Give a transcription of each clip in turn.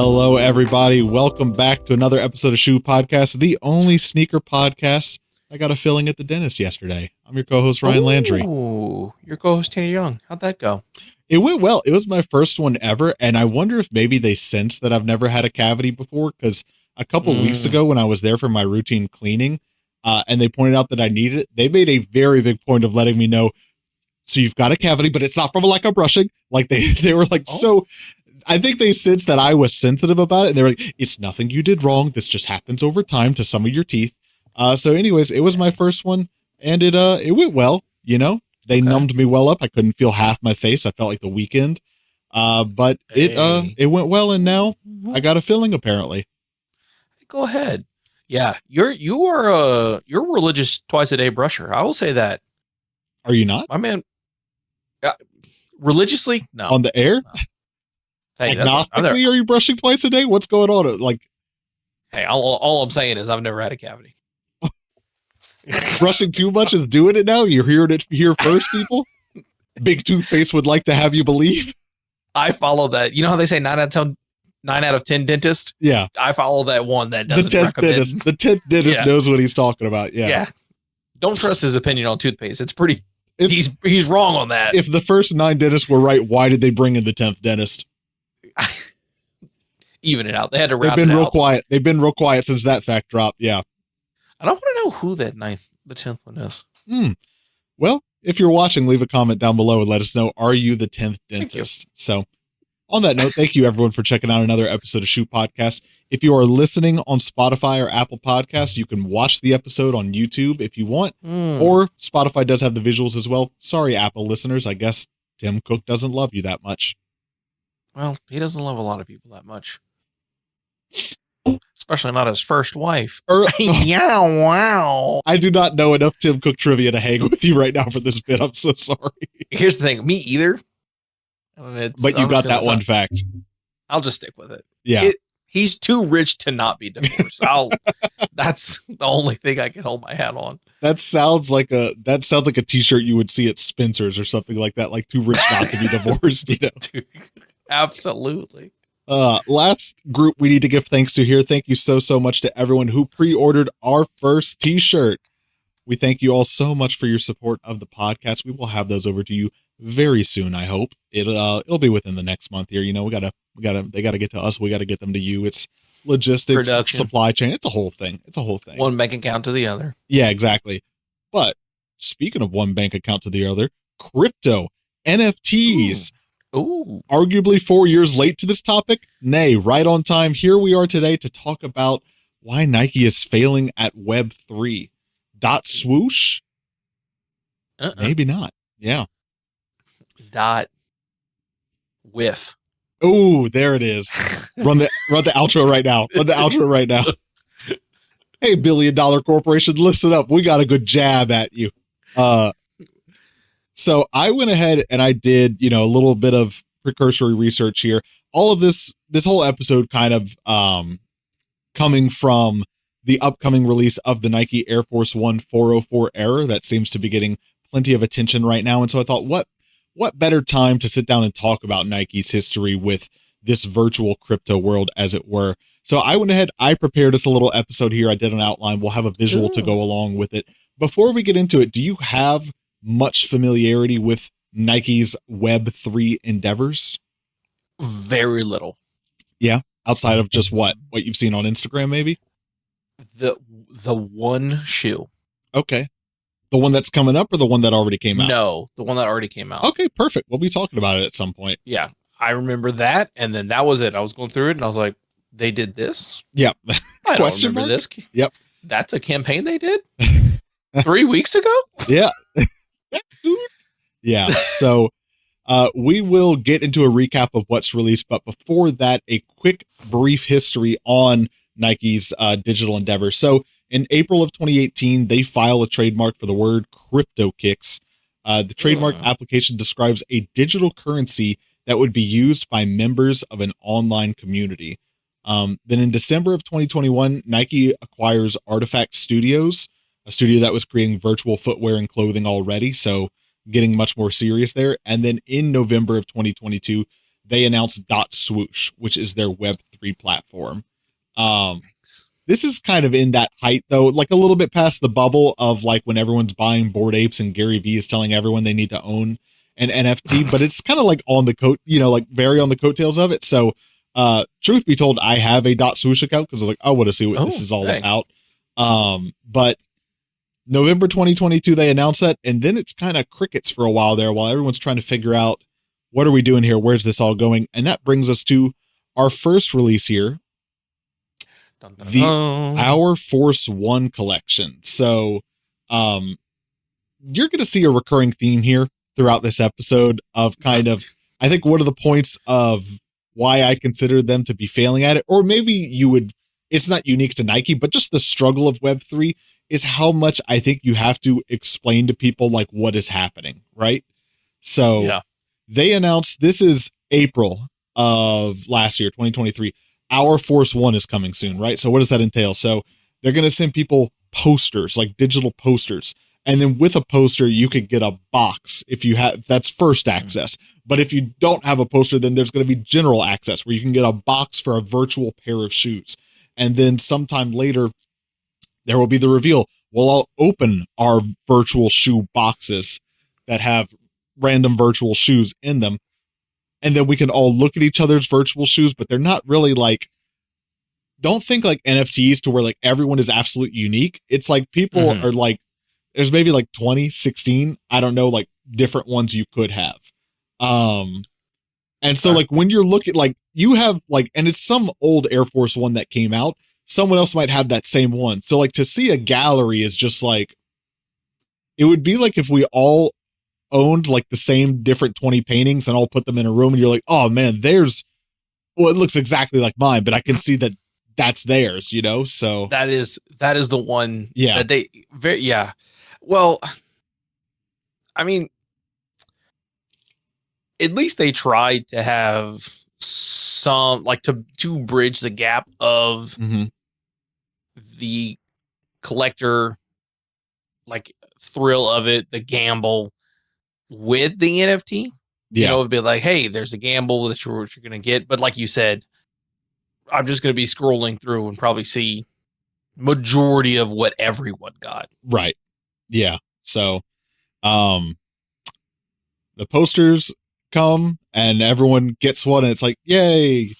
Hello, everybody. Welcome back to another episode of Shoe Podcast, the only sneaker podcast. I got a filling at the dentist yesterday. I'm your co-host, Ryan Landry. Ooh, your co-host, Tanner Young. How'd that go? It went well. It was my first one ever, and I wonder if maybe they sense that I've never had a cavity before, because a couple weeks ago when I was there for my routine cleaning, and they pointed out that I needed it, they made a very big point of letting me know, so you've got a cavity, but it's not from a lack of brushing. Like they were like, so I think they sensed that I was sensitive about it, and they were like, it's nothing you did wrong. This just happens over time to some of your teeth. So anyways, it was my first one, and it went well, you know. They numbed me well up. I couldn't feel half my face. I felt like The Weeknd. But it went well, and now I got a filling apparently. Go ahead. Yeah, you're a religious twice a day brusher. I will say that. Are you not? My man, religiously? No. On the air? No. Hey, agnostically, are you brushing twice a day? What's going on? Like, hey, all I'm saying is I've never had a cavity. Brushing too much is doing it now? You're hearing it here first, people? Big Toothpaste would like to have you believe. I follow that. You know how they say 9 out of 10 dentist? Yeah. I follow that one that doesn't recommend. The 10th dentist knows what he's talking about. Yeah. Yeah. Don't trust his opinion on toothpaste. It's pretty... He's wrong on that. If the first 9 dentists were right, why did they bring in the 10th dentist? Even it out. They had to wrap They've been real quiet. They've been real quiet since that fact dropped. Yeah. I don't want to know who that the 10th one is. Well, if you're watching, leave a comment down below and let us know, are you the 10th dentist? So on that note, thank you everyone for checking out another episode of Shoe Podcast. If you are listening on Spotify or Apple Podcasts, you can watch the episode on YouTube if you want, or Spotify does have the visuals as well. Sorry, Apple listeners. I guess Tim Cook doesn't love you that much. Well, he doesn't love a lot of people that much. Especially not his first wife. Yeah, wow. I do not know enough Tim Cook trivia to hang with you right now for this bit. I'm so sorry. Here's the thing. Me either. But you got that one fact. I'll just stick with it. Yeah. He's too rich to not be divorced. That's the only thing I can hold my hat on. That sounds like a t-shirt you would see at Spencer's or something like that. Like too rich not to be divorced, you know? Dude, absolutely. Last group we need to give thanks to here. Thank you so much to everyone who pre-ordered our first t-shirt. We thank you all so much for your support of the podcast. We will have those over to you very soon. I hope it'll be within the next month here. You know, they gotta get to us. We got to get them to you. It's logistics, production, supply chain. It's a whole thing. One bank account to the other. Yeah, exactly. But speaking of one bank account to the other, crypto, NFTs. Ooh. Arguably 4 years late to this topic. Nay, right on time. Here we are today to talk about why Nike is failing at Web3. Dot swoosh? Maybe not. Yeah. Dot whiff. Oh, there it is. Run the outro right now. Run the outro right now. Hey, $1 billion corporation, listen up. We got a good jab at you. So I went ahead and I did, a little bit of precursory research here. All of this whole episode kind of coming from the upcoming release of the Nike Air Force 1 404 Error that seems to be getting plenty of attention right now. And so I thought, what better time to sit down and talk about Nike's history with this virtual crypto world, as it were. So I went ahead, I prepared us a little episode here. I did an outline. We'll have a visual to go along with it. Before we get into it, do you have much familiarity with Nike's Web3 endeavors? Very little. Yeah, outside of just what you've seen on Instagram, maybe? The one shoe. Okay. The one that's coming up or the one that already came out? No, the one that already came out. Okay, perfect. We'll be talking about it at some point. Yeah, I remember that, and then that was it. I was going through it, and I was like, they did this? Yep. I don't remember this. Yep. That's a campaign they did? 3 weeks ago? Yeah. Yeah. So we will get into a recap of what's released, but before that, a quick brief history on Nike's digital endeavor. So in April of 2018, they file a trademark for the word crypto kicks. The trademark application describes a digital currency that would be used by members of an online community. Then in December of 2021, Nike acquires Artifact Studios, a studio that was creating virtual footwear and clothing already. So getting much more serious there. And then in November of 2022, they announced Dot Swoosh, which is their Web3 Web3 platform. This is kind of in that height though, like a little bit past the bubble of like when everyone's buying Bored Apes and Gary Vee is telling everyone they need to own an NFT, but it's kind of like on the coat, like very on the coattails of it. So, truth be told, I have a .swoosh account because I was like, I want to see what this is all about. But November 2022, they announced that, and then it's kind of crickets for a while there while everyone's trying to figure out what are we doing here? Where's this all going? And that brings us to our first release here, the Our Force One collection. So, you're going to see a recurring theme here throughout this episode of kind of, I think one of the points of why I consider them to be failing at it, or maybe it's not unique to Nike, but just the struggle of Web3 is how much I think you have to explain to people like what is happening, right? So they announced, this is April of last year, 2023, Our Force One is coming soon, right? So what does that entail? So they're going to send people posters, like digital posters. And then with a poster, you could get a box if you have, that's first access. But if you don't have a poster, then there's going to be general access where you can get a box for a virtual pair of shoes. And then sometime later, there will be the reveal. We'll all open our virtual shoe boxes that have random virtual shoes in them. And then we can all look at each other's virtual shoes, but they're not really like, don't think like NFTs to where like everyone is absolutely unique. It's like people are like, there's maybe like 20, 16, I don't know, like different ones you could have. And so like when you're looking, like you have like, and it's some old Air Force One that came out, someone else might have that same one. So like to see a gallery is just like, it would be like if we all owned like the same different 20 paintings and all put them in a room and you're like, oh man, well, it looks exactly like mine, but I can see that that's theirs, so that is the one that they very, well, I mean, at least they tried to have some like to bridge the gap of the collector like thrill of it, the gamble with the NFT. It'd be like, hey, there's a gamble that you're going to get, but like you said, I'm just going to be scrolling through and probably see majority of what everyone got. Right. Yeah. So, the posters come and everyone gets one and it's like, yay,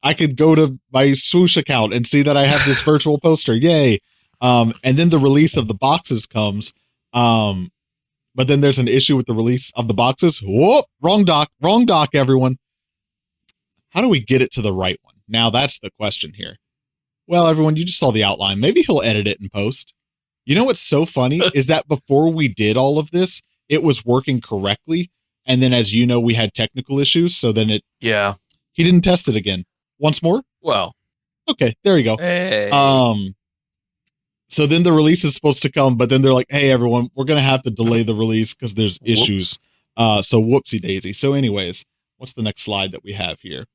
I could go to my Swoosh account and see that I have this virtual poster. Yay. And then the release of the boxes comes. But then there's an issue with the release of the boxes. Whoop, wrong doc, everyone. How do we get it to the right one? Now that's the question here. Well, everyone, you just saw the outline. Maybe he'll edit it in post. You know what's so funny is that before we did all of this, it was working correctly. And then as you know, we had technical issues. So then he didn't test it again. Once more? Well. Okay, there you go. Hey. So then the release is supposed to come, but then they're like, hey, everyone, we're going to have to delay the release because there's issues. So whoopsie daisy. So anyways, what's the next slide that we have here?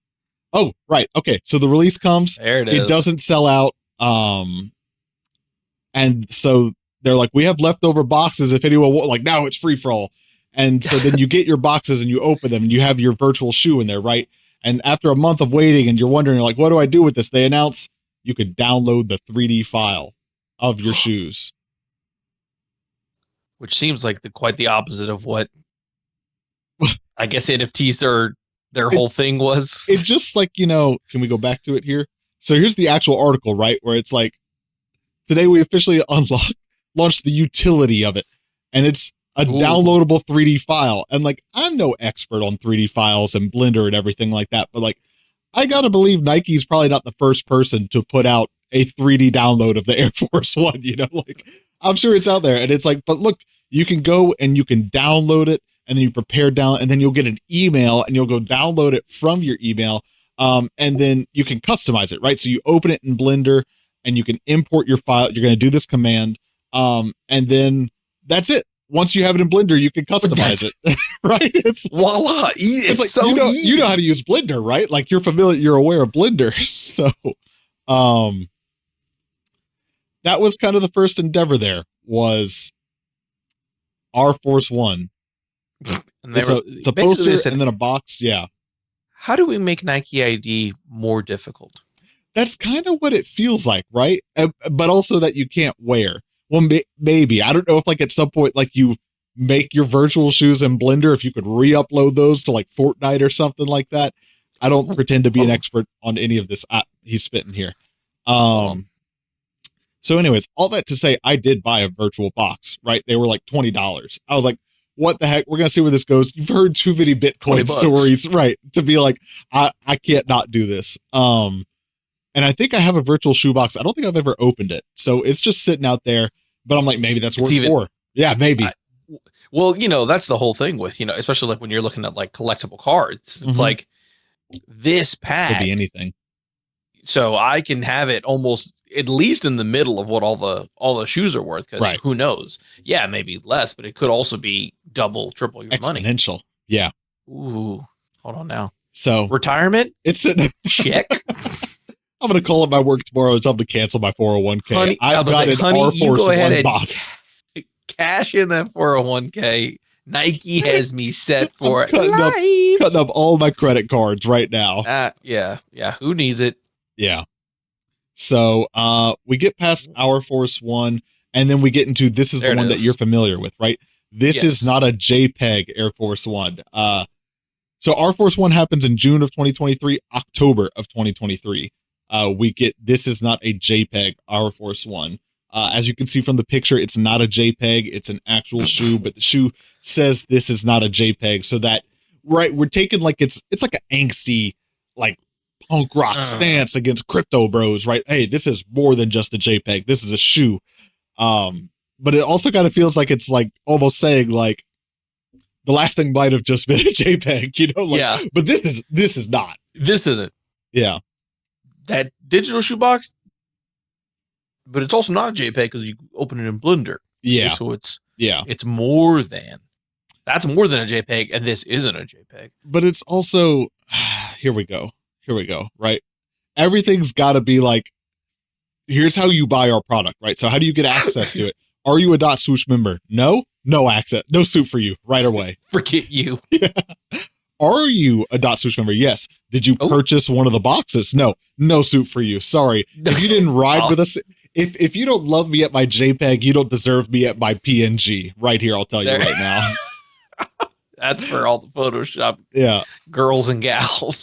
Oh, right. Okay. So the release comes. There it is. It doesn't sell out. And so they're like, we have leftover boxes. If anyone like now it's free for all. And so then you get your boxes and you open them and you have your virtual shoe in there. Right. And after a month of waiting and you're wondering like, what do I do with this? They announce you could download the 3D file of your shoes. Which seems like quite the opposite of what I guess NFTs their whole thing was. It's just like, can we go back to it here? So here's the actual article, right? Where it's like, today we officially launched the utility of it. And it's a downloadable 3D file. And like, I'm no expert on 3D files and Blender and everything like that. But like, I got to believe Nike's probably not the first person to put out a 3D download of the Air Force One, like I'm sure it's out there. And it's like, but look, you can go and you can download it and then you prepare down and then you'll get an email and you'll go download it from your email. And then you can customize it, right? So you open it in Blender and you can import your file. You're going to do this command. And then that's it. Once you have it in Blender, you can customize it, right? It's voila. It's like, so easy. You know how to use Blender, right? Like you're aware of Blender. So, that was kind of the first endeavor there was Our Force One. It's a poster and then a box. Yeah. how do we make Nike ID more difficult? That's kind of what it feels like, right? But also that you can't wear. Well, maybe. I don't know if like at some point, like you make your virtual shoes in Blender, if you could re-upload those to like Fortnite or something like that. I don't pretend to be an expert on any of this. He's spitting here. So anyways, all that to say, I did buy a virtual box, right? They were like $20. I was like, what the heck? We're going to see where this goes. You've heard too many Bitcoin stories, right? To be like, I can't not do this. And I think I have a virtual shoebox. I don't think I've ever opened it. So it's just sitting out there, but I'm like, maybe that's worth more. Yeah, maybe. Well, that's the whole thing with, especially like when you're looking at like collectible cards, it's like this pack could be anything. So I can have it almost at least in the middle of what all the shoes are worth. Cause who knows? Yeah, maybe less, but it could also be double, triple your money. Exponential. Yeah. Ooh, hold on now. So retirement? It's sitting. Check. I'm going to call up my work tomorrow and tell them to cancel my 401k. Honey, I've got an honey, you go ahead and box. Cash in that 401k. Nike has me set for cutting up all my credit cards right now. Yeah. Who needs it? Yeah. So we get past Our Force 1, and then we get into this is the one that you're familiar with, right? This is not a JPEG Air Force 1. So Our Force 1 happens in June of 2023, October of 2023. We get this is not a JPEG Our Force 1. As you can see from the picture, it's not a JPEG. It's an actual shoe, but the shoe says this is not a JPEG. So that, right, we're taking like it's like an angsty, like punk rock stance against crypto bros, right? Hey, this is more than just a JPEG. This is a shoe. But it also kind of feels like it's like almost saying like the last thing might have just been a JPEG, like, but this is not. This isn't. Yeah. That digital shoebox, but it's also not a JPEG because you open it in Blender. Yeah. Okay, so it's more than. That's more than a JPEG, and this isn't a JPEG. But it's also here we go, right? Everything's got to be like, here's how you buy our product, right? So how do you get access to it? Are you a Dot Swoosh member? No access, no suit for you right away. Forget you. Yeah. Are you a Dot Swoosh member? Yes. Did you purchase one of the boxes? No suit for you. Sorry. If you didn't ride with us, if you don't love me at my JPEG, you don't deserve me at my PNG. Right here, I'll tell you right now. That's for all the Photoshop girls and gals.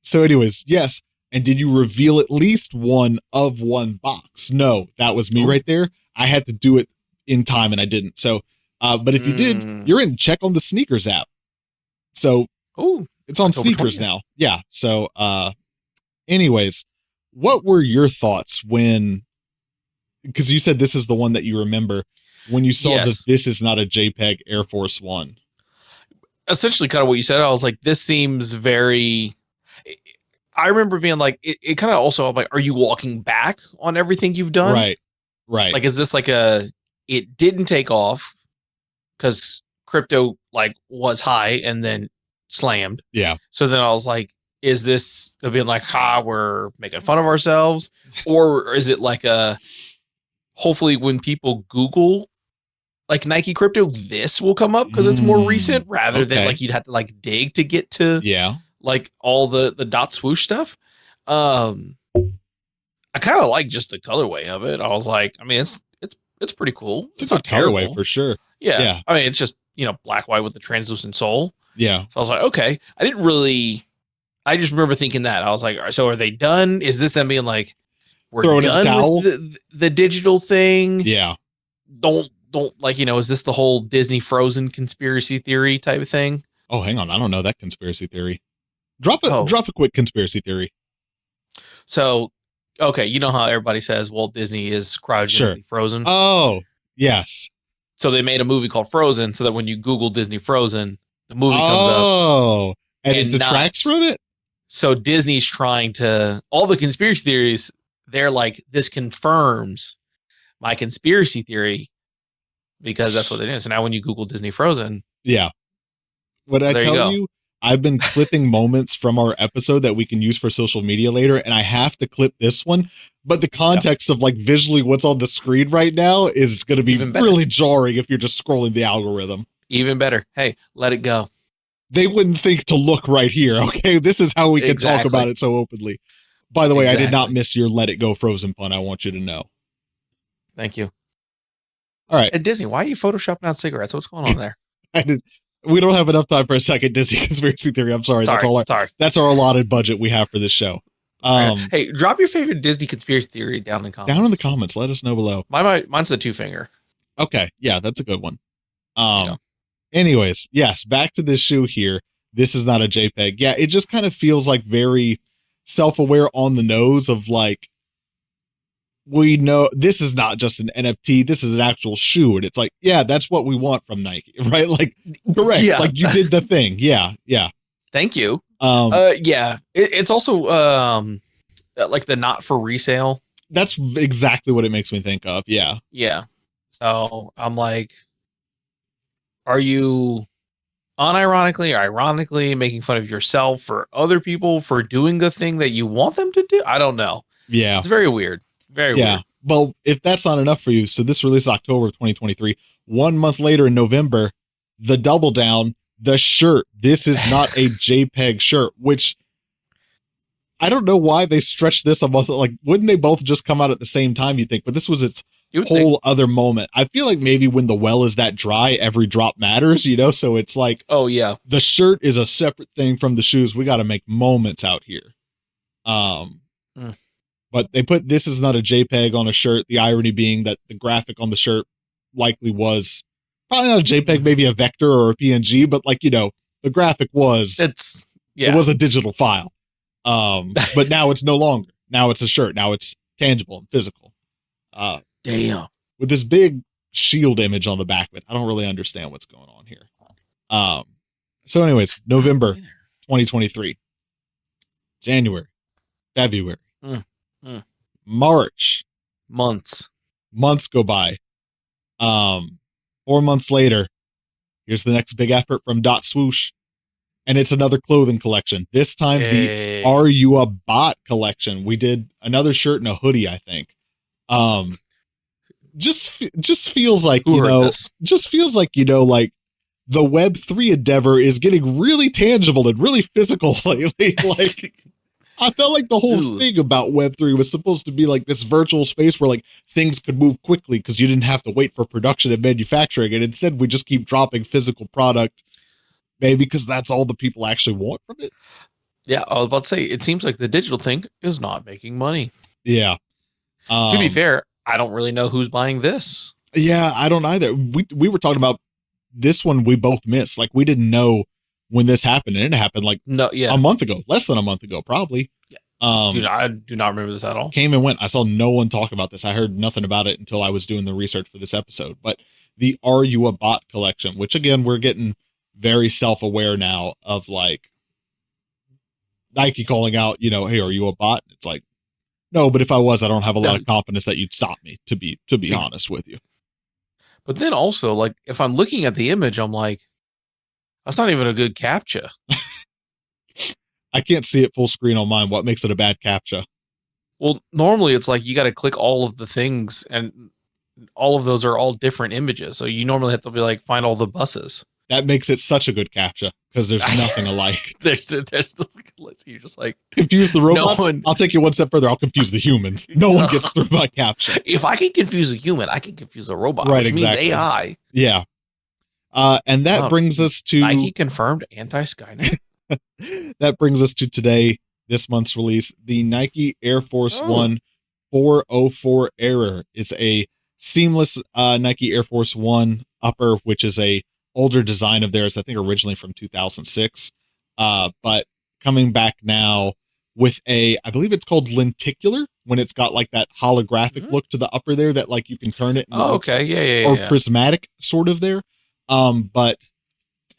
So anyways, yes. And did you reveal at least one box? No, that was me right there. I had to do it in time and I didn't. So, but if you did, you're in. Check on the Sneakers app. So it's on October Sneakers 20th. Now. Yeah. So anyways, what were your thoughts when, because you said this is the one that you remember when you saw that this is not a JPEG Air Force 1. Essentially kind of what you said. I was like, this seems very, I remember being like, it kind of also like, are you walking back on everything you've done? Right. Like, is this like it didn't take off because crypto like was high and then slammed. Yeah. So then I was like, is this being like, we're making fun of ourselves? Or is it like hopefully when people Google like Nike crypto, this will come up because it's more recent rather than like you'd have to like dig to get to like all the Dot Swoosh stuff. I kind of like just the colorway of it. I was like, I mean, it's pretty cool. It's not colorway for sure. Yeah. I mean, it's just, black, white with the translucent sole. Yeah. So I was like, okay. I just remember thinking that. I was like, so are they done? Is this them being like, we're done with the digital thing? Yeah. Don't like, is this the whole Disney Frozen conspiracy theory type of thing? Oh, hang on. I don't know that conspiracy theory. Drop a quick conspiracy theory. So, okay. You know how everybody says Walt Disney is cryogenically frozen? Oh, yes. So they made a movie called Frozen so that when you Google Disney Frozen, the movie comes up. Oh, and it detracts from it? So Disney's trying to, all the conspiracy theories, they're like, this confirms my conspiracy theory because that's what it is. So now when you Google Disney Frozen. Yeah. What I tell you, I've been clipping moments from our episode that we can use for social media later, and I have to clip this one. But the context of like visually what's on the screen right now is going to be really jarring if you're just scrolling the algorithm. Even better. Hey, let it go. they wouldn't think to look right here. Okay, this is how we can talk about it so openly. By the way, I did not miss your "Let It Go Frozen" pun. I want you to know. Thank you. All right, at Disney, why are you photoshopping out cigarettes? What's going on there? We don't have enough time for a second Disney conspiracy theory. I'm sorry. That's our allotted budget we have for this show. Hey, drop your favorite Disney conspiracy theory down in the comments. Down in the comments. Let us know below. Mine's the 2-finger. Okay. Yeah, that's a good one. Anyways, yes, back to this shoe here. This is not a JPEG. Yeah, it just kind of feels like very self-aware on the nose of like, we know this is not just an NFT, this is an actual shoe. And it's like, yeah, that's what we want from Nike, right? Like, correct. Yeah. Like you did the thing. Yeah. Yeah. Thank you. Yeah. It's also like the not for resale. That's exactly what it makes me think of. Yeah. Yeah. So I'm like, are you unironically or ironically making fun of yourself or other people for doing the thing that you want them to do? I don't know. Yeah. It's very weird. Very weird. Well, if that's not enough for you, so this released October of 2023. 1 month later in November, the double down, the shirt. This is not a JPEG shirt, which I don't know why they stretched this a month. Like, wouldn't they both just come out at the same time, you think? But this was its whole other moment. I feel like maybe when the well is that dry, every drop matters, you know? So it's like, oh, yeah. The shirt is a separate thing from the shoes. We got to make moments out here. But they put "this is not a JPEG" on a shirt. The irony being that the graphic on the shirt likely was probably not a JPEG, maybe a vector or a PNG, but like, you know, the graphic was, it was a digital file. But now it's no longer. Now it's a shirt. Now it's tangible and physical. Damn. With this big shield image on the back of it. I don't really understand what's going on here. So anyways, November 2023, January, February, March, months go by. 4 months later, here's the next big effort from Dot Swoosh, and it's another clothing collection. This time, the "Are You a Bot" collection. We did another shirt and a hoodie, I think. Just feels like, like the Web3 endeavor is getting really tangible and really physical lately. Like, I felt like the whole thing about Web3 was supposed to be like this virtual space where like things could move quickly because you didn't have to wait for production and manufacturing. And instead we just keep dropping physical product, maybe because that's all the people actually want from it. Yeah, I was about to say, it seems like the digital thing is not making money. Yeah. To be fair, I don't really know who's buying this. Yeah, I don't either. We were talking about this one we both missed. Like, we didn't know when this happened, and it happened like a month ago, less than a month ago, probably. Yeah. I do not remember this at all. Came and went. I saw no one talk about this. I heard nothing about it until I was doing the research for this episode. But the "Are You a Bot" collection, which again, we're getting very self-aware now of, like, Nike calling out, you know, "Hey, are you a bot?" It's like, no, but if I was, I don't have a lot of confidence that you'd stop me, to be honest with you. But then also, like, if I'm looking at the image, I'm like, that's not even a good CAPTCHA. I can't see it full screen on mine. What makes it a bad CAPTCHA? Well, normally it's like you got to click all of the things, and all of those are all different images. So you normally have to be like, find all the buses. That makes it such a good CAPTCHA because there's nothing alike. You're just like, confuse the robots. No one, I'll take you one step further. I'll confuse the humans. No one gets through my CAPTCHA. If I can confuse a human, I can confuse a robot. Right, which exactly. means AI. Yeah. And that brings us to Nike confirmed anti-Skynet. That brings us to today, this month's release. The Nike Air Force One 404 Error is a seamless Nike Air Force One upper, which is a older design of theirs, I think originally from 2006, but coming back now with I believe it's called lenticular, when it's got like that holographic look to the upper there that like you can turn it. Or prismatic sort of there. But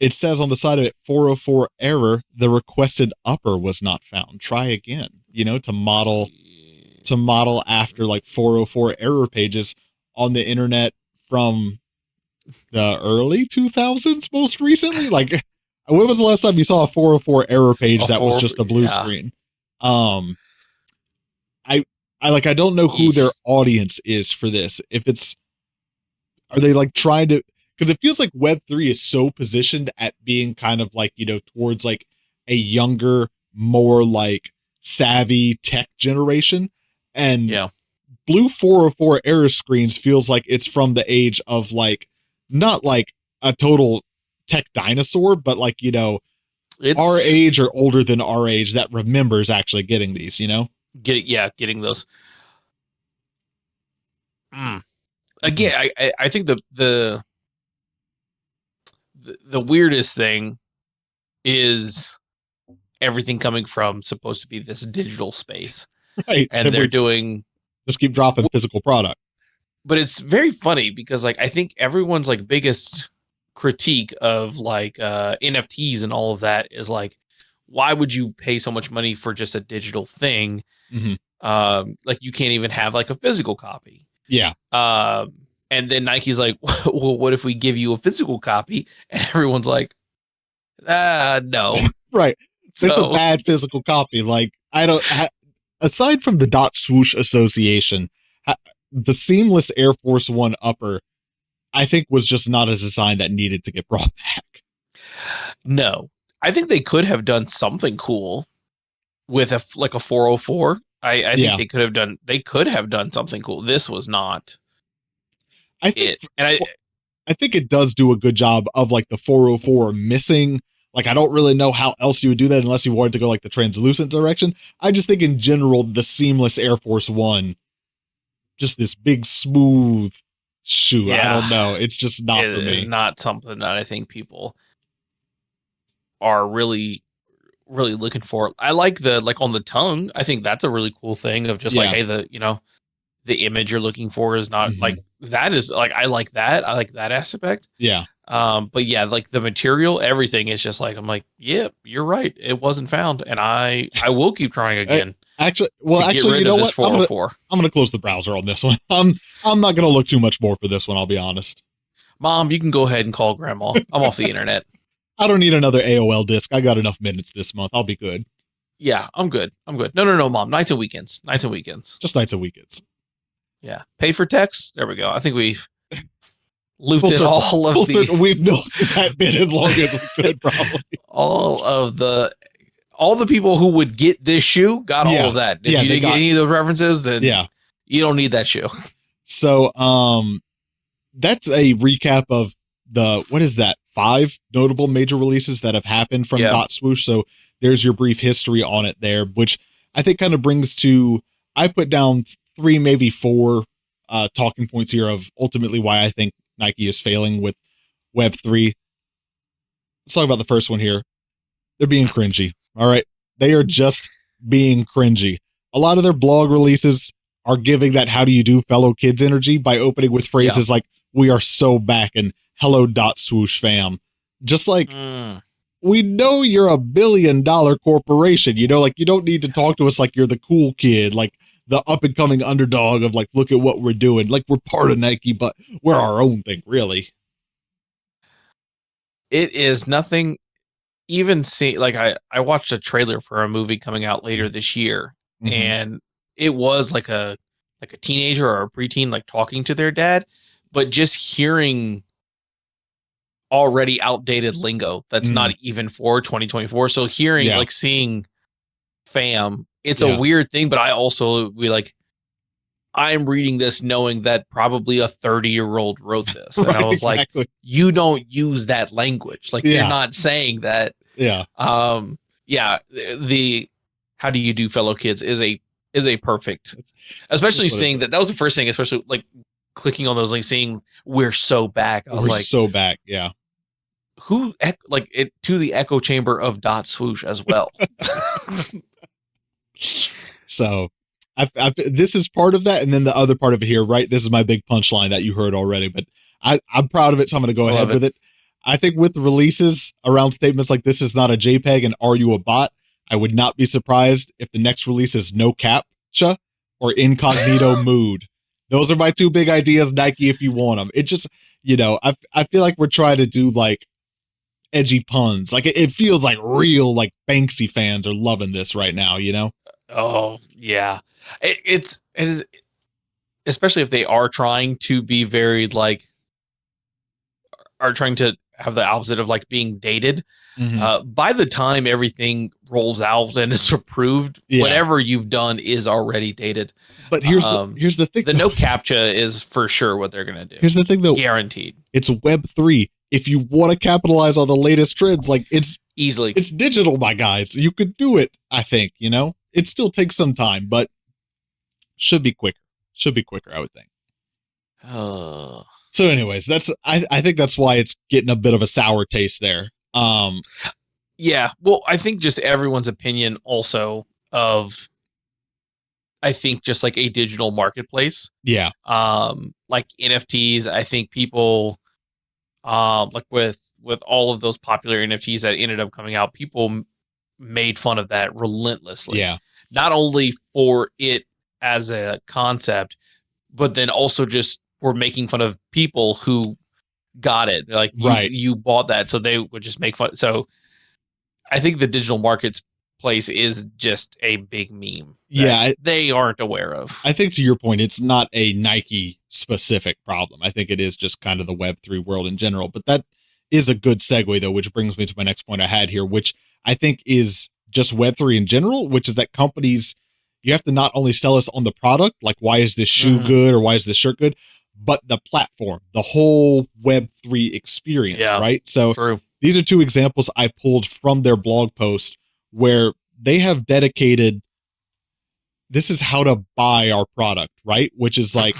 it says on the side of it, 404 error, the requested upper was not found. Try again, you know, to model after like 404 error pages on the internet from the early 2000s, most recently. Like, when was the last time you saw a 404 error page that was just a blue screen? I don't know who their audience is for this. If it's, are they like trying to, because it feels like Web3 is so positioned at being kind of like, towards like a younger, more like savvy tech generation. And Yeah. Blue 404 error screens feels like it's from the age of like, not like a total tech dinosaur, but like, our It's age or older than our age that remembers actually getting these, getting those. Again, I think the weirdest thing is everything coming from supposed to be this digital space, Right. and Then they're we doing, just keep dropping physical product. but it's very funny because like I think everyone's like biggest critique of like NFTs and all of that is like, why would you pay so much money for just a digital thing? Mm-hmm. Like you can't even have like a physical copy. Yeah. And then Nike's like, well, what if we give you a physical copy? And everyone's like, no. Right. So It's a bad physical copy. Like, aside from the Dot Swoosh Association, the seamless Air Force One upper, I think, was just not a design that needed to get brought back. no, I think they could have done something cool with a 404. I think they could have done something cool. This was not I think, it. And I think it does do a good job of like the 404 missing. Like, I don't really know how else you would do that unless you wanted to go like the translucent direction. I just think in general, the seamless Air Force One, just this big smooth shoe. I don't know. It's just not for me. It is not something that I think people are really looking for. I like the like on the tongue. I think that's a really cool thing of just like, hey, the image you're looking for is not like that is like I like that. I like that aspect. Yeah. But yeah, like the material, everything is just like I'm like, yeah, you're right. It wasn't found, and I will keep trying again. Actually, you know what? I'm gonna close the browser on this one. I'm not gonna look too much more for this one. I'll be honest. Mom, you can go ahead and call Grandma. I'm off the internet. I don't need another AOL disk. I got enough minutes this month. I'll be good. Yeah, I'm good. No, Mom. Nights and weekends. Just nights and weekends. Yeah. Pay for text. There we go. I think we've looped in all of the. We've milked that bit as long as we could, probably. All the people who would get this shoe got all of that. If you didn't get any of those references, then you don't need that shoe. So, that's a recap of what is that? 5 notable major releases that have happened from Dot Swoosh. So there's your brief history on it there, which I think kind of brings to, I put down 3, maybe 4 talking points here of ultimately why I think Nike is failing with Web3. Let's talk about the first one here. They're being cringy. All right. They are just being cringy. A lot of their blog releases are giving that how do you do fellow kids energy by opening with phrases like, we are so back and hello Dot Swoosh fam. Just like, we know you're a $1 billion corporation, like you don't need to talk to us like you're the cool kid, like the up and coming underdog of like, look at what we're doing. Like we're part of Nike, but we're our own thing, really. It is nothing. Even like I watched a trailer for a movie coming out later this year, and it was like a teenager or a preteen like talking to their dad, but just hearing already outdated lingo that's not even for 2024. So hearing like seeing fam, it's a weird thing, but I'm reading this knowing that probably a 30-year-old wrote this. And I was like, you don't use that language. Like you're not saying that. Yeah. The how do you do fellow kids is a perfect, especially seeing that was the first thing, especially like clicking on those links, seeing we're so back. I was like, so back. Yeah. Who like it to the echo chamber of Dot Swoosh as well. So this is part of that. And then the other part of it here, right? This is my big punchline that you heard already, but I'm proud of it. So I'm going to go ahead with it. I think with releases around statements like this is not a JPEG and are you a bot? I would not be surprised if the next release is no captcha or incognito mood. Those are my 2 big ideas, Nike, if you want them. It just, I feel like we're trying to do like edgy puns. Like it feels like real, like Banksy fans are loving this right now, Oh yeah. It is, especially if they are trying to be very like, are trying to have the opposite of like being dated. By the time everything rolls out and is approved, whatever you've done is already dated. But here's the thing. The no captcha is for sure what they're gonna do. Here's the thing, though. Guaranteed. It's Web3. If you want to capitalize on the latest trends, like it's digital, my guys. You could do it. I think, it still takes some time, but should be quicker. I would think. Oh. So anyways, I think that's why it's getting a bit of a sour taste there. Yeah. Well, I think just everyone's opinion also of, I think just like a digital marketplace. Yeah. Like NFTs, I think people, like with all of those popular NFTs that ended up coming out, people made fun of that relentlessly. Yeah. Not only for it as a concept, but then also just were making fun of people who got it. Like you bought that, so they would just make fun. So I think the digital marketplace is just a big meme. Yeah. They aren't aware of. I think to your point, it's not a Nike specific problem. I think it is just kind of the Web3 world in general, but that is a good segue though, which brings me to my next point I had here, which I think is just Web3 in general, which is that companies, you have to not only sell us on the product, like why is this shoe good or why is this shirt good, but the platform, the whole Web3 experience, right? So these are two examples I pulled from their blog post where they have dedicated, this is how to buy our product, right? Which is like,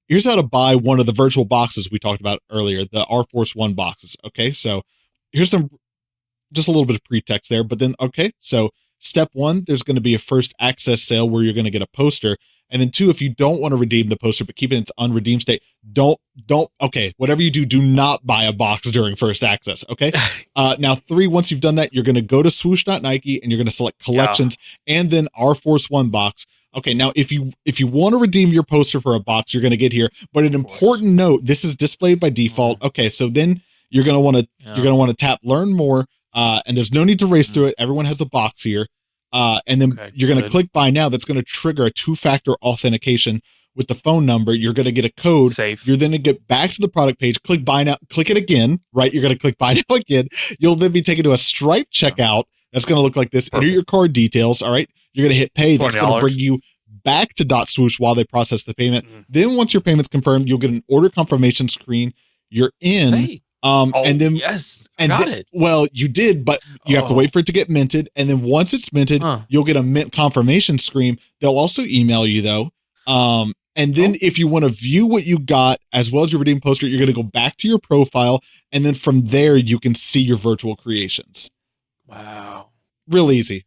here's how to buy one of the virtual boxes we talked about earlier, the Air Force One boxes. Okay, so here's just a little bit of pretext there, but then, okay, so step one, there's going to be a first access sale where you're going to get a poster. And then two, if you don't want to redeem the poster, but keep it in its unredeemed state, okay, whatever you do, do not buy a box during first access. Okay. Now three, once you've done that, you're going to go to swoosh.nike and you're going to select collections and then Air Force One box. Okay. Now, if you want to redeem your poster for a box, you're going to get here, but an important note, this is displayed by default. Okay. So then you're going to want to tap learn more. And there's no need to race through it. Everyone has a box here. And then you're going to click buy now. That's going to trigger a 2-factor authentication with the phone number. You're going to get a code. Safe. You're then to get back to the product page, click buy now, click it again, right? You're going to click buy now again. You'll then be taken to a Stripe checkout. That's going to look like this. Enter your card details. All right. You're going to hit pay. That's going to bring you back to .swoosh while they process the payment. Then once your payment's confirmed, you'll get an order confirmation screen. You're in. Hey. And then well, you did, but you have to wait for it to get minted. And then once it's minted, you'll get a mint confirmation screen. They'll also email you though. And then if you want to view what you got as well as your redeem poster, you're going to go back to your profile. And then from there, you can see your virtual creations. Wow. Real easy.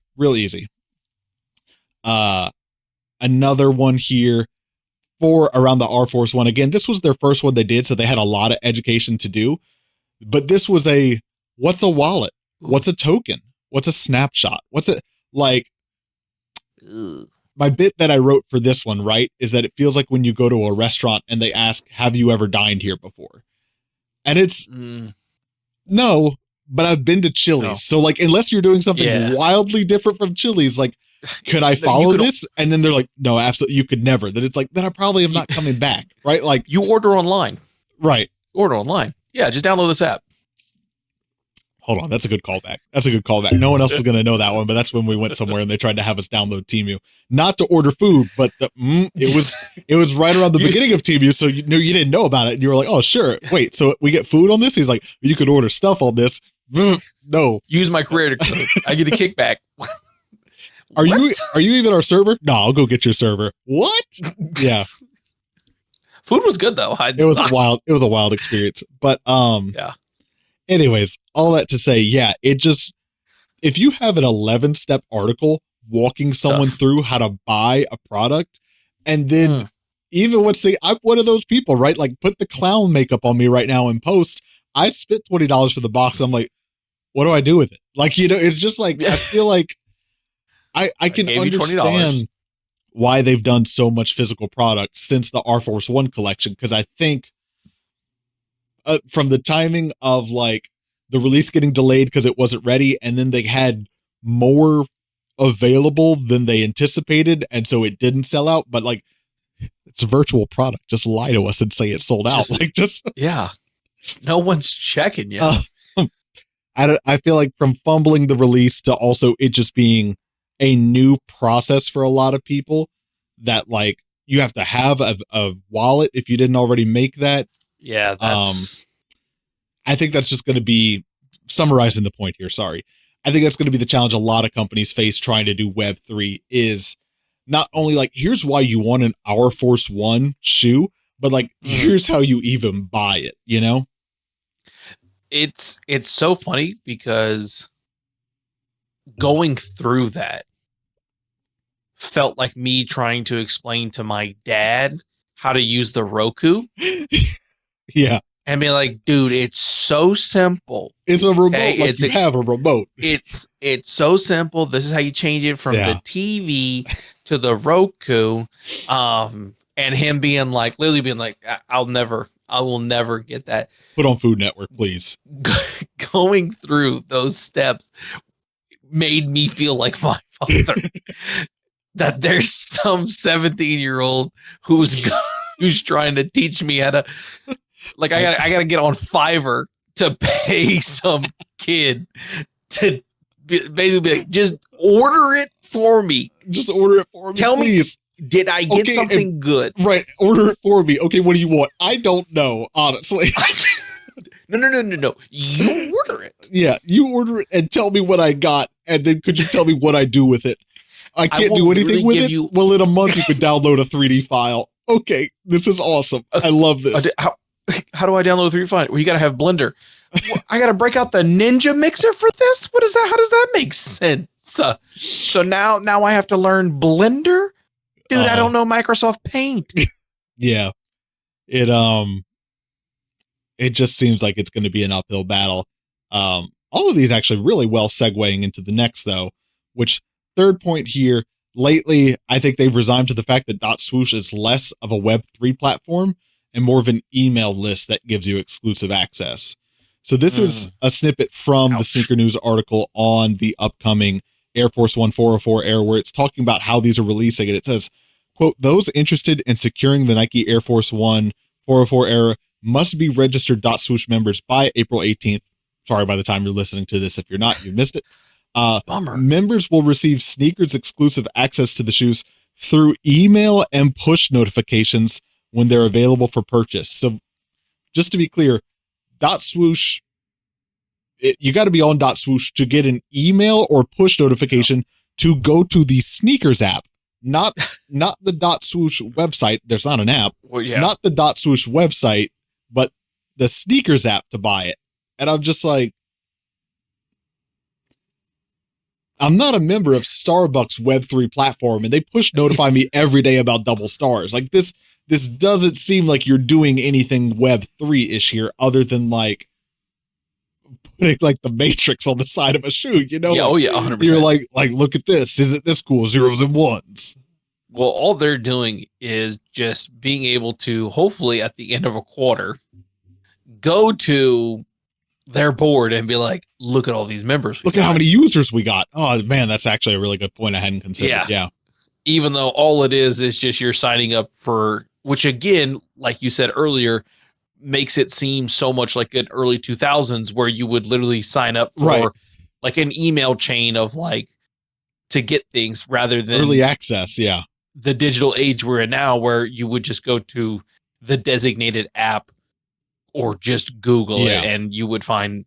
Another one here for around the Air Force One. Again, this was their first one they did, so they had a lot of education to do. But this was what's a wallet? What's a token? What's a snapshot? What's it like? My bit that I wrote for this one, right, is that it feels like when you go to a restaurant and they ask, have you ever dined here before? And it's no, but I've been to Chili's. No. So like, unless you're doing something wildly different from Chili's, like, could I follow this? And then they're like, no, absolutely. You could never. Then it's like, then I probably am not coming back. Right. Like you order online. Right. Order online. Yeah. Just download this app. Hold on. That's a good callback. No one else is going to know that one, but that's when we went somewhere and they tried to have us download Temu, not to order food, but it was right around the beginning of Temu. So you didn't know about it. And you were like, oh, sure. Wait, so we get food on this? He's like, you could order stuff on this. No. Use my creator code. I get a kickback. Are you even our server? No, I'll go get your server. What? Yeah. Food was good though. It was a wild experience. But yeah. Anyways, all that to say, yeah, if you have an 11-step article walking someone through how to buy a product, and then even I'm one of those people, right? Like put the clown makeup on me right now and post, I spent $20 for the box. I'm like, what do I do with it? Like, it's just like, I feel like I can understand why they've done so much physical product since the Air Force One collection. Cause I think from the timing of like the release getting delayed because it wasn't ready. And then they had more available than they anticipated. And so it didn't sell out, but like it's a virtual product. Just lie to us and say it sold out. Yeah. No one's checking you. I feel like from fumbling the release to also it just being a new process for a lot of people, that like you have to have a wallet if you didn't already make that. Yeah, that's I think that's just going to be, summarizing the point here. Sorry. I think that's going to be the challenge a lot of companies face trying to do Web3 is not only like, here's why you want an Air Force One shoe, but like, here's how you even buy it, you know? It's so funny because going through that felt like me trying to explain to my dad how to use the Roku. Yeah. And be like, dude, it's so simple. It's a remote. Okay? Like you have a remote. It's so simple. This is how you change it from the TV to the Roku. And him being like, literally being like, I will never get that. Put on Food Network, please. Going through those steps made me feel like my father. That there's some 17-year-old who's trying to teach me how to, like, I gotta get on Fiverr to pay some kid to basically be like, just order it for me. Just order it for me. Tell please. Me, did I get something good? Right. Order it for me. Okay, what do you want? I don't know, honestly. No. You order it. Yeah, you order it and tell me what I got, and then could you tell me what I do with it? I can't do anything with it. Well, in a month you could download a 3D file. Okay, this is awesome. I love this. How do I download a 3D file? Well, you got to have Blender. I got to break out the Ninja mixer for this. What is that? How does that make sense? So now I have to learn Blender, dude. I don't know Microsoft Paint. Yeah, it just seems like it's going to be an uphill battle. All of these actually really well segueing into the next though, which third point here. Lately, I think they've resigned to the fact that .swoosh is less of a Web3 platform and more of an email list that gives you exclusive access. So this is a snippet from the Sneaker News article on the upcoming Air Force One 404 Air, where it's talking about how these are releasing. And it says, quote, those interested in securing the Nike Air Force One 404 Air must be registered .swoosh members by April 18th. Sorry, by the time you're listening to this, if you're not, you missed it. Bummer. Members will receive sneakers exclusive access to the shoes through email and push notifications when they're available for purchase. So just to be clear, .swoosh, you got to be on .swoosh to get an email or push notification to go to the sneakers app, not the .swoosh website. There's not an app, not the .swoosh website, but the sneakers app to buy it. And I'm just like, I'm not a member of Starbucks Web3 platform, and they push notify me every day about double stars. Like this doesn't seem like you're doing anything Web3-ish here, other than like putting like the matrix on the side of a shoe. You know? Yeah, like, 100%. You're like look at this. Isn't this cool? Zeros and ones. Well, all they're doing is just being able to, hopefully, at the end of a quarter, go to their board and be like, look at all these members. Look at how many users we got. Oh man, that's actually a really good point I hadn't considered. Yeah. Even though all it is just you're signing up for, which again, like you said earlier, makes it seem so much like an early 2000s where you would literally sign up for like an email chain of like to get things rather than early access. Yeah. The digital age we're in now, where you would just go to the designated app or just Google it and you would find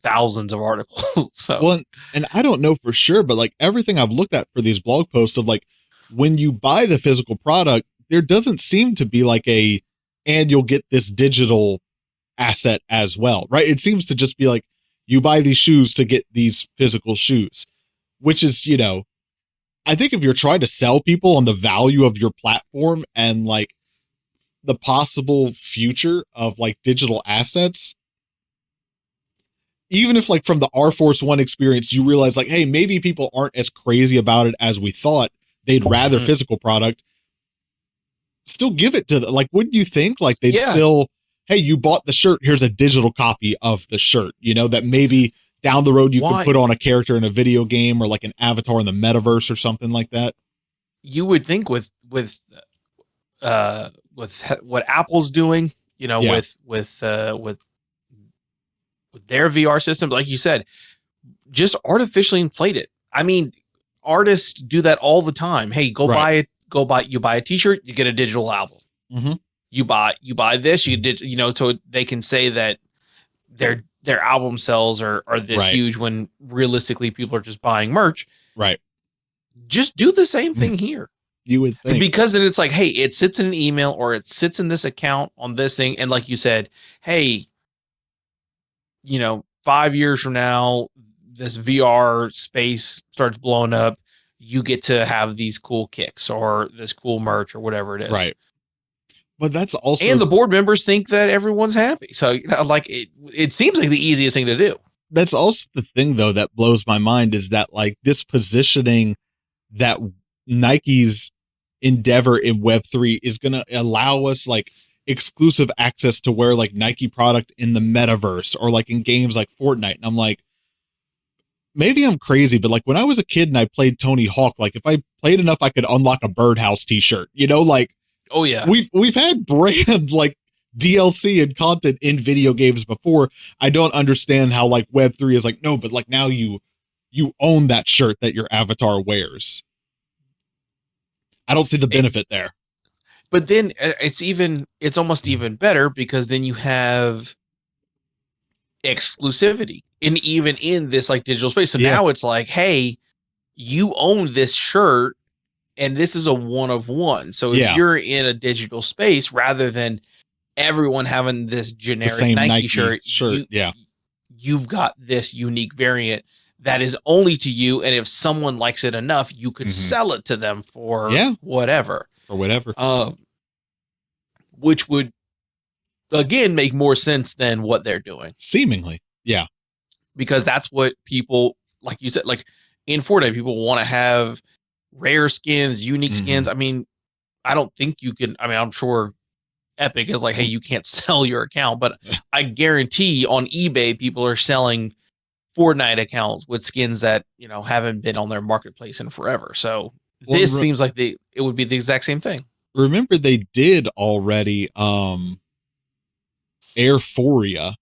thousands of articles. So, well, and I don't know for sure, but like everything I've looked at for these blog posts of like, when you buy the physical product, there doesn't seem to be like and you'll get this digital asset as well, right? It seems to just be like, you buy these shoes to get these physical shoes, which is, you know, I think if you're trying to sell people on the value of your platform and like the possible future of like digital assets, even if like from the Air Force One experience, you realize like, hey, maybe people aren't as crazy about it as we thought. They'd rather physical product. Still give it to them. Like, wouldn't you think like they'd still, hey, you bought the shirt, here's a digital copy of the shirt, you know, that maybe down the road you can put on a character in a video game or like an avatar in the metaverse or something like that. You would think with what Apple's doing, you know, with their VR system, like you said, just artificially inflate it. I mean, artists do that all the time. Hey, you buy a t-shirt, you get a digital album. Mm-hmm. You buy this, you did, so they can say that their album sales are this huge when realistically people are just buying merch. Right. Just do the same thing here. You would think. Because then it's like, hey, it sits in an email or it sits in this account on this thing. And like you said, hey, 5 years from now, this VR space starts blowing up. You get to have these cool kicks or this cool merch or whatever it is. Right. But that's also, and the board members think that everyone's happy. So like it seems like the easiest thing to do. That's also the thing though, that blows my mind is that like this positioning that Nike's endeavor in Web3 is going to allow us like exclusive access to wear like Nike product in the metaverse or like in games like Fortnite. And I'm like, maybe I'm crazy, but like when I was a kid and I played Tony Hawk, like if I played enough, I could unlock a Birdhouse t-shirt, like, oh yeah, we've had brand like DLC and content in video games before. I don't understand how like Web3 is like, no, but like now you own that shirt that your avatar wears. I don't see the benefit there. But then it's almost even better because then you have exclusivity even in this like digital space. So now it's like, hey, you own this shirt and this is a one of one. So if you're in a digital space, rather than everyone having this generic Nike shirt, you've got this unique variant that is only to you. And if someone likes it enough, you could sell it to them for whatever. Or whatever. Which would, again, make more sense than what they're doing. Seemingly. Yeah. Because that's what people, like you said, like in Fortnite, people want to have rare skins, unique skins. I mean, I don't think you can, I'm sure Epic is like, hey, you can't sell your account, but I guarantee on eBay, people are selling Fortnite accounts with skins that, haven't been on their marketplace in forever. So this seems like it would be the exact same thing. Remember they did already Airphoria,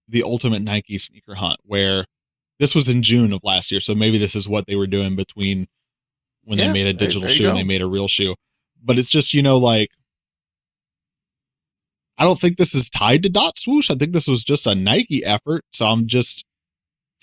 the ultimate Nike sneaker hunt, where this was in June of last year. So maybe this is what they were doing between when they made a digital shoe and they made a real shoe. But it's just, like, I don't think this is tied to Dot Swoosh. I think this was just a Nike effort. So I'm just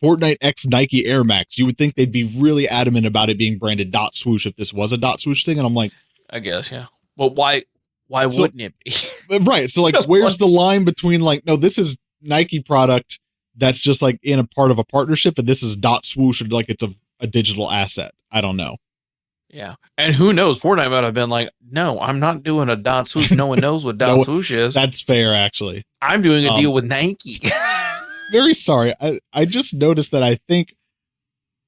Fortnite X Nike Air Max. You would think they'd be really adamant about it being branded Dot Swoosh if this was a Dot Swoosh thing. And I'm like, I guess, yeah. Well, why wouldn't it be? Right. So like, where's the line between like, no, this is Nike product that's just like in a part of a partnership, and this is Dot Swoosh, or like it's a digital asset. I don't know. Yeah. And who knows? Fortnite might have been like, no, I'm not doing a Dot Swoosh. No one knows what Dot Swoosh is. That's fair, actually. I'm doing a deal with Nike. Very sorry. I just noticed that I think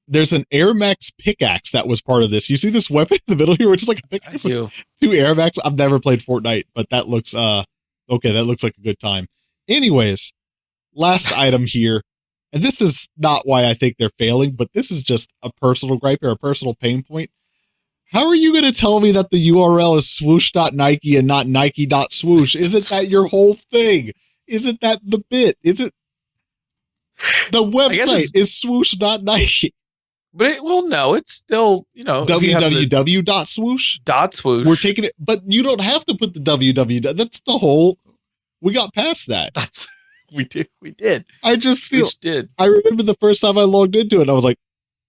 there's an Air Max pickaxe that was part of this. You see this weapon in the middle here, which is like a pickaxe. Two Air Max. I've never played Fortnite, but that looks okay. That looks like a good time. Anyways, last item here, and this is not why I think they're failing, but this is just a personal gripe or a personal pain point. How are you going to tell me that the URL is swoosh.nike and not nike.swoosh? Isn't that your whole thing? Isn't that the bit? Is it? The website is swoosh.nike. But no, it's still, www.swoosh. .swoosh. We're taking it, but you don't have to put the www. That's the whole. We got past that. We did. I just feel. I remember the first time I logged into it, I was like,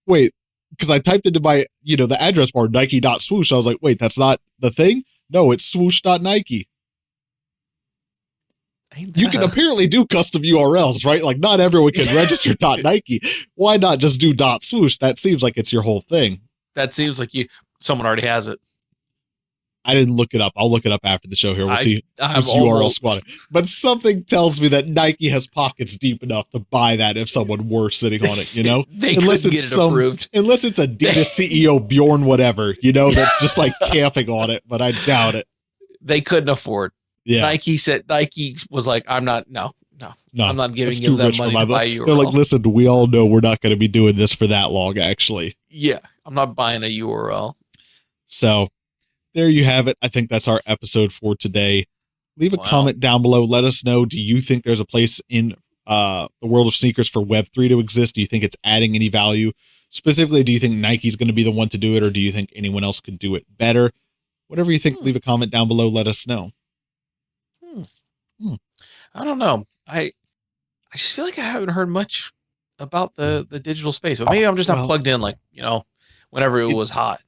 wait, because I typed into my, the address bar, nike.swoosh. I was like, wait, that's not the thing? No, it's swoosh.nike. You can apparently do custom URLs, right? Like not everyone can register .nike. Why not just do .swoosh? That seems like it's your whole thing. That seems like someone already has it. I didn't look it up. I'll look it up after the show here. We'll see who's URL squatting. But something tells me that Nike has pockets deep enough to buy that if someone were sitting on it, They unless it's get it approved. Unless it's Adidas CEO Bjorn whatever, that's just like camping on it, but I doubt it. They couldn't afford. Yeah. Nike was like, I'm not giving you that money to buy URL. They're like, listen, we all know we're not going to be doing this for that long, actually. Yeah, I'm not buying a URL. So there you have it. I think that's our episode for today. Leave a comment down below. Let us know, do you think there's a place in the world of sneakers for Web3 to exist? Do you think it's adding any value? Specifically, do you think Nike's going to be the one to do it, or do you think anyone else could do it better? Whatever you think, leave a comment down below. Let us know. I don't know. I just feel like I haven't heard much about the digital space, but maybe I'm just not plugged in, like, whenever it was hot.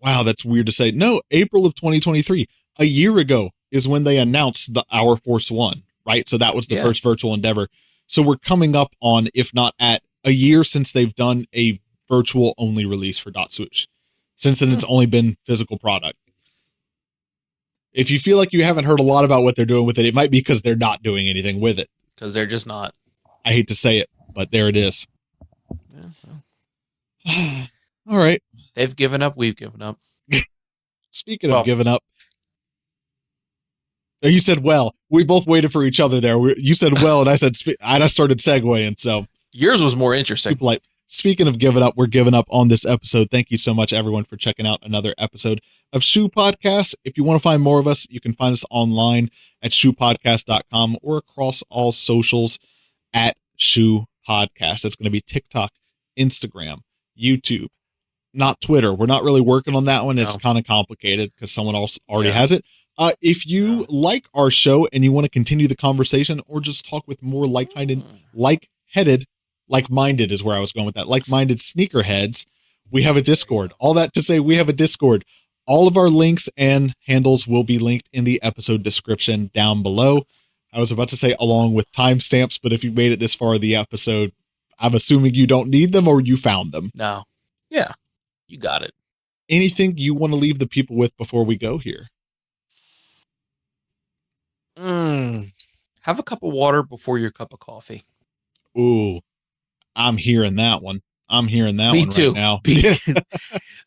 Wow, that's weird to say. No, April of 2023, a year ago is when they announced the Our Force One, right? So that was the first virtual endeavor. So we're coming up on, if not at, a year since they've done a virtual only release for Dot Swoosh. Since then, it's only been physical product. If you feel like you haven't heard a lot about what they're doing with it, it might be because they're not doing anything with it. Because they're just not. I hate to say it, but there it is. Yeah, all right. They've given up. We've given up. Speaking of giving up. You said, well, we both waited for each other there. You said, well, and I said, I started segueing. So yours was more interesting. Speaking of giving up, we're giving up on this episode. Thank you so much, everyone, for checking out another episode of Shoe Podcast. If you want to find more of us, you can find us online at shoepodcast.com or across all socials at Shoe Podcast. That's going to be TikTok, Instagram, YouTube, not Twitter. We're not really working on that one. It's kind of complicated because someone else already has it. If you like our show and you want to continue the conversation or just talk with more like-minded is where I was going with that. Like-minded sneakerheads, we have a Discord. All that to say, we have a Discord. All of our links and handles will be linked in the episode description down below. I was about to say along with timestamps, but if you made it this far in the episode, I'm assuming you don't need them or you found them. No. Yeah, you got it. Anything you want to leave the people with before we go here? Have a cup of water before your cup of coffee. Ooh, I'm hearing that one. Me too. Right now.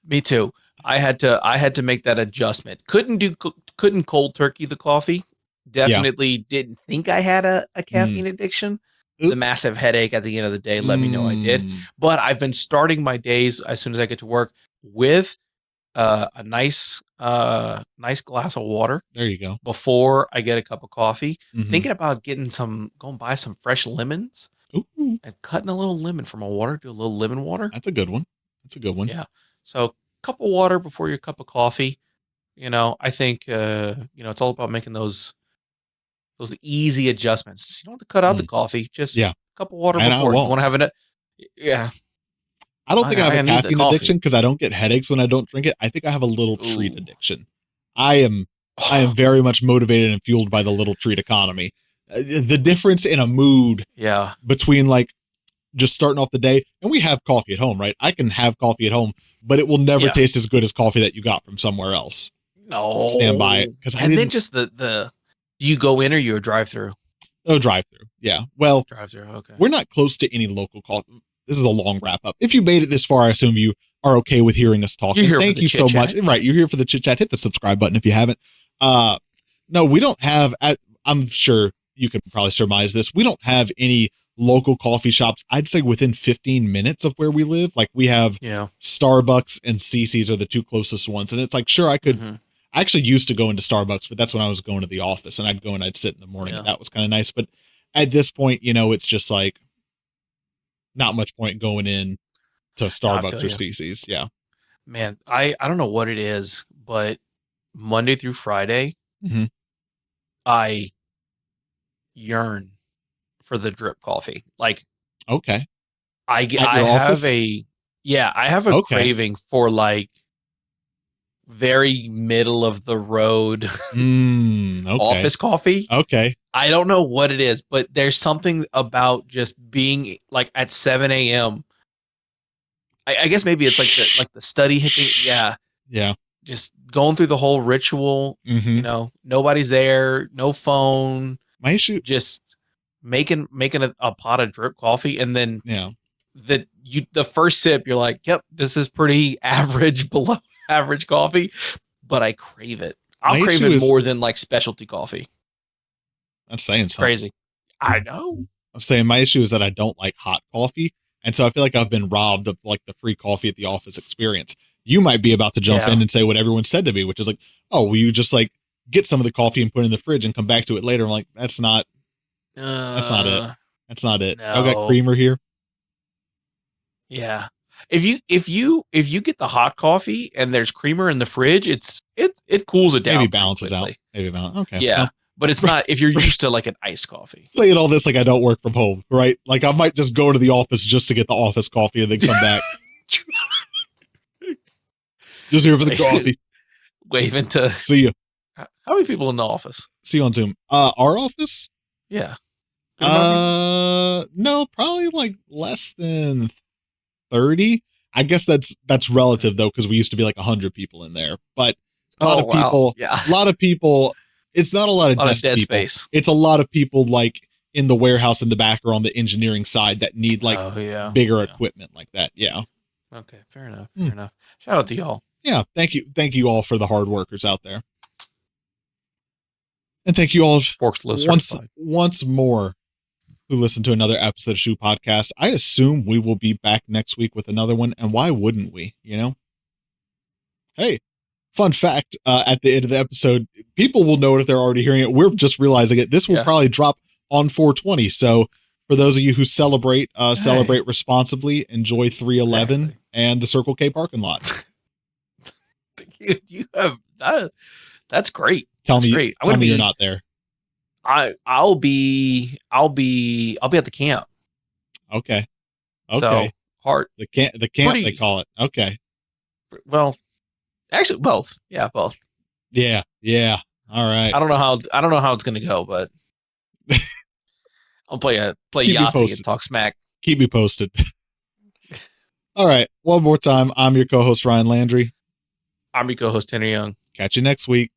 Me too. I had to make that adjustment. Couldn't cold turkey the coffee. Definitely didn't think I had a caffeine addiction. The massive headache at the end of the day let me know I did. But I've been starting my days as soon as I get to work with a nice glass of water. There you go. Before I get a cup of coffee. Thinking about going buy some fresh lemons. Ooh. And cutting a little lemon from my water. Do a little lemon water. That's a good one. Yeah. So cup of water before your cup of coffee. I think it's all about making those easy adjustments. You don't have to cut out the coffee. Just a cup of water before. You want to have it. Yeah. I don't think I have a caffeine addiction because I don't get headaches when I don't drink it. I think I have a little treat addiction. I am very much motivated and fueled by the little treat economy. The difference in a mood between like just starting off the day, and we have coffee at home, right? I can have coffee at home, but it will never taste as good as coffee that you got from somewhere else. No. Stand by it. Then just the do you go in or you drive through? Oh, drive through. Yeah. Well, drive through. Okay. We're not close to any local coffee. This is a long wrap up. If you made it this far, I assume you are okay with hearing us talking. Thank you so much. Right. You're here for the chit chat. Hit the subscribe button if you haven't. No, we don't have, I'm sure you can probably surmise this. We don't have any local coffee shops. I'd say within 15 minutes of where we live. Like we have Starbucks and CC's are the two closest ones. And it's like, sure, I could, I actually used to go into Starbucks, but that's when I was going to the office and I'd go and I'd sit in the morning and that was kind of nice. But at this point, it's just like, not much point going in to Starbucks or CC's. Yeah. Man, I don't know what it is, but Monday through Friday, I yearn for the drip coffee. Like, okay. I have a craving for like very middle of the road office coffee. Okay. I don't know what it is, but there's something about just being like at 7 a.m. I guess maybe it's like the study hitting. Yeah. Yeah. Just going through the whole ritual, nobody's there, no phone. My issue, just making a pot of drip coffee. And then the first sip, you're like, yep, this is pretty average, below average coffee, but I crave it. I'll crave it more than like specialty coffee. That's saying something. Crazy. I know. I'm saying my issue is that I don't like hot coffee. And so I feel like I've been robbed of like the free coffee at the office experience. You might be about to jump in and say what everyone said to me, which is like, oh, will you just like get some of the coffee and put it in the fridge and come back to it later? I'm like, that's not That's not it. That's not it. Y'all got No. creamer here. Yeah. If you get the hot coffee and there's creamer in the fridge, it cools it down. Maybe balances out. Maybe balance. Okay. Yeah. Well, but it's not if you're used to like an iced coffee. Saying all this like I don't work from home, right? Like I might just go to the office just to get the office coffee and then come back. Just here for the coffee. Waving to see you. How many people in the office? See you on Zoom. Our office? Yeah. No, probably like less than 30. I guess that's relative though, because we used to be like 100 people in there. But a lot of people, a lot of people. It's not a lot of dead people. Space. It's a lot of people like in the warehouse in the back or on the engineering side that need like bigger equipment like that. Yeah. Okay, fair enough. Fair enough. Shout out to y'all. Yeah, thank you all for the hard workers out there, and thank you all once more who listened to another episode of Shoe Podcast. I assume we will be back next week with another one, and why wouldn't we? You know. Hey. Fun fact, at the end of the episode, people will know it if they're already hearing it. We're just realizing it. This will probably drop on 420. So for those of you who celebrate responsibly, enjoy 311 and the Circle K parking lot. You have that. That's great. Tell me you're not there. I'll be at the camp. Okay. So, hard. The camp they call it. Okay. Well, actually, both. Yeah, both. Yeah. All right. I don't know how it's gonna go, but I'll play Yahtzee and talk smack. Keep me posted. All right. One more time. I'm your co-host Ryan Landry. I'm your co-host Tanner Young. Catch you next week.